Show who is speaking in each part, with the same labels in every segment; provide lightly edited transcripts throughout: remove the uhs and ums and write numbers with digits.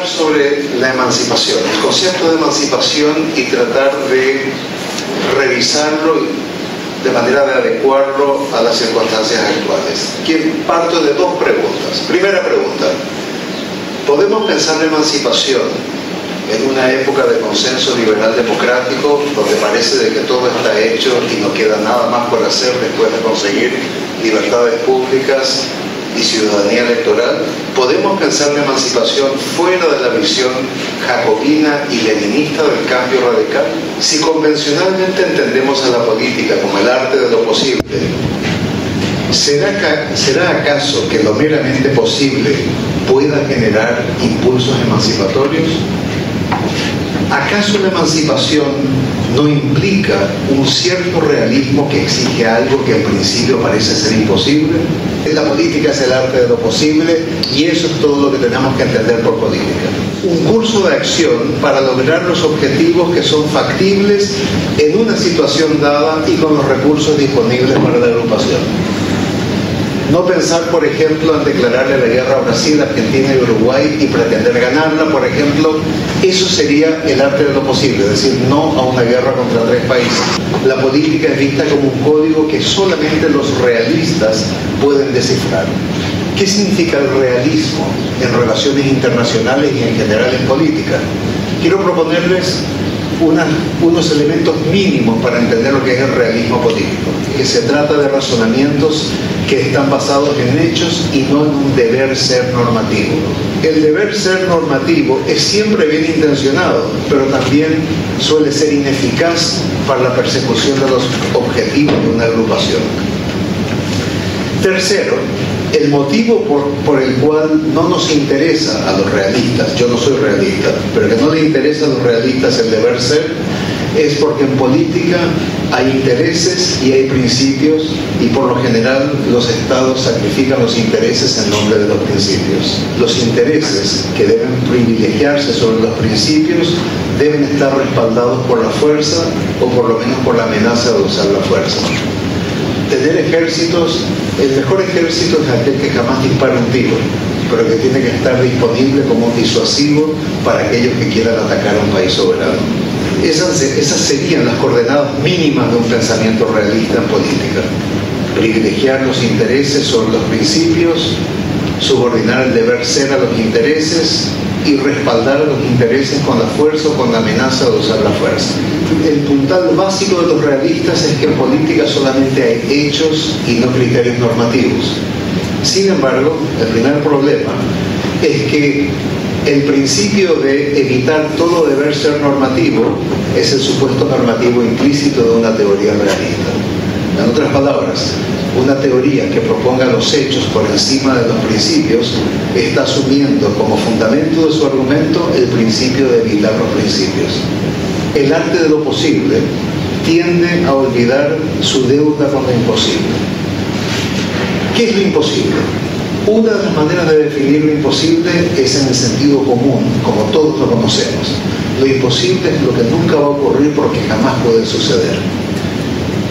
Speaker 1: hablar sobre la emancipación, el concepto de emancipación, y tratar de revisarlo de manera de adecuarlo a las circunstancias actuales. Parto de dos preguntas. Primera pregunta: ¿podemos pensar la emancipación en una época de consenso liberal democrático, donde parece de que todo está hecho y no queda nada más por hacer después de conseguir libertades públicas y ciudadanía electoral? ¿Podemos pensar la emancipación fuera de la visión jacobina y leninista del cambio radical? Si convencionalmente entendemos a la política como el arte de lo posible, ¿será acaso que lo meramente posible pueda generar impulsos emancipatorios? ¿Acaso la emancipación no implica un cierto realismo que exige algo que en principio parece ser imposible? La política es el arte de lo posible, y eso es todo lo que tenemos que entender por política. Un curso de acción para lograr los objetivos que son factibles en una situación dada y con los recursos disponibles para la agrupación. No pensar, por ejemplo, en declararle la guerra a Brasil, Argentina y Uruguay y pretender ganarla, por ejemplo. Eso sería el arte de lo posible, es decir, no a una guerra contra 3 países. La política es vista como un código que solamente los realistas pueden descifrar. ¿Qué significa el realismo en relaciones internacionales y en general en política? Quiero proponerles unos elementos mínimos para entender lo que es el realismo político, que se trata de razonamientos que están basados en hechos y no en un deber ser normativo. El deber ser normativo es siempre bien intencionado, pero también suele ser ineficaz para la persecución de los objetivos de una agrupación. Tercero, el motivo por el cual no nos interesa a los realistas, yo no soy realista, pero que no le interesa a los realistas el deber ser, es porque en política hay intereses y hay principios, y por lo general los estados sacrifican los intereses en nombre de los principios. Los intereses que deben privilegiarse sobre los principios deben estar respaldados por la fuerza, o por lo menos por la amenaza de usar la fuerza. Tener ejércitos, el mejor ejército es aquel que jamás dispara un tiro, pero que tiene que estar disponible como disuasivo para aquellos que quieran atacar a un país soberano. Esas serían las coordenadas mínimas de un pensamiento realista en política. Privilegiar los intereses sobre los principios, subordinar el deber ser a los intereses y respaldar a los intereses con la fuerza o con la amenaza de usar la fuerza. El puntal básico de los realistas es que en política solamente hay hechos y no criterios normativos. Sin embargo, el primer problema es que el principio de evitar todo deber ser normativo es el supuesto normativo implícito de una teoría realista. En otras palabras, una teoría que proponga los hechos por encima de los principios está asumiendo como fundamento de su argumento el principio de evitar los principios. El arte de lo posible tiende a olvidar su deuda con lo imposible. ¿Qué es lo imposible? Una de las maneras de definir lo imposible es en el sentido común, como todos lo conocemos. Lo imposible es lo que nunca va a ocurrir porque jamás puede suceder.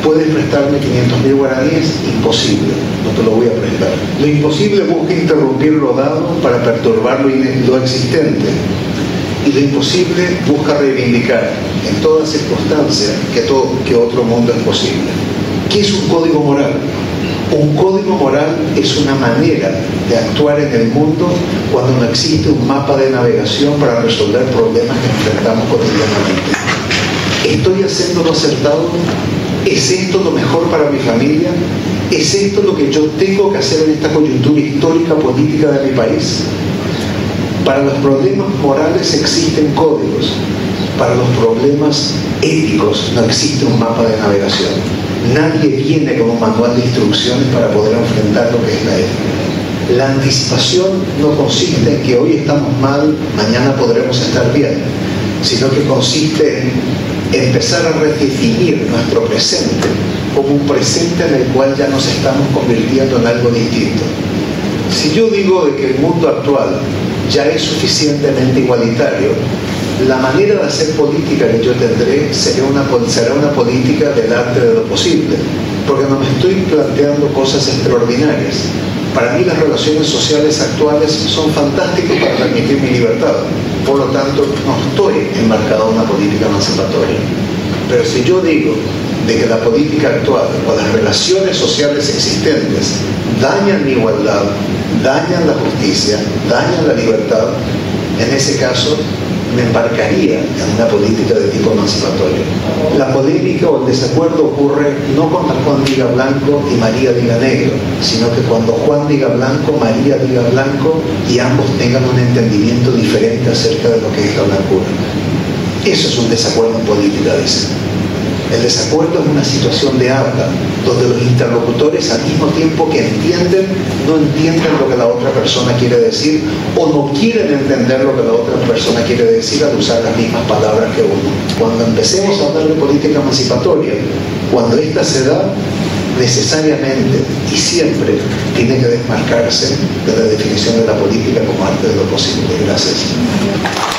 Speaker 1: ¿Puedes prestarme 500.000 guaraníes? Imposible, no te lo voy a prestar. Lo imposible busca interrumpir lo dado para perturbar lo existente. Y lo imposible busca reivindicar en toda circunstancia que otro mundo es posible. ¿Qué es un código moral? Un código moral es una manera de actuar en el mundo cuando no existe un mapa de navegación para resolver problemas que enfrentamos cotidianamente. ¿Estoy haciendo lo acertado? ¿Es esto lo mejor para mi familia? ¿Es esto lo que yo tengo que hacer en esta coyuntura histórica política de mi país? Para los problemas morales existen códigos. Para los problemas éticos no existe un mapa de navegación. Nadie viene con un manual de instrucciones para poder enfrentar lo que es la ética. La anticipación no consiste en que hoy estamos mal, mañana podremos estar bien, sino que consiste en empezar a redefinir nuestro presente como un presente en el cual ya nos estamos convirtiendo en algo distinto. Si yo digo de que el mundo actual ya es suficientemente igualitario, la manera de hacer política que yo tendré será una política del arte de lo posible, porque no me estoy planteando cosas extraordinarias. Para mí las relaciones sociales actuales son fantásticas para permitir mi libertad. Por lo tanto, no estoy enmarcado en una política emancipatoria. Pero si yo digo de que la política actual o las relaciones sociales existentes dañan mi igualdad, dañan la justicia, dañan la libertad, en ese caso me embarcaría en una política de tipo emancipatorio. La polémica o el desacuerdo ocurre no cuando Juan diga blanco y María diga negro, sino que cuando Juan diga blanco, María diga blanco y ambos tengan un entendimiento diferente acerca de lo que es la blancura. Eso es un desacuerdo en política, dicen. El desacuerdo es una situación de habla, donde los interlocutores al mismo tiempo que entienden, no entienden lo que la otra persona quiere decir o no quieren entender lo que la otra persona quiere decir al usar las mismas palabras que uno. Cuando empecemos a hablar de política emancipatoria, cuando esta se da, necesariamente y siempre tiene que desmarcarse de la definición de la política como arte de lo posible. Gracias.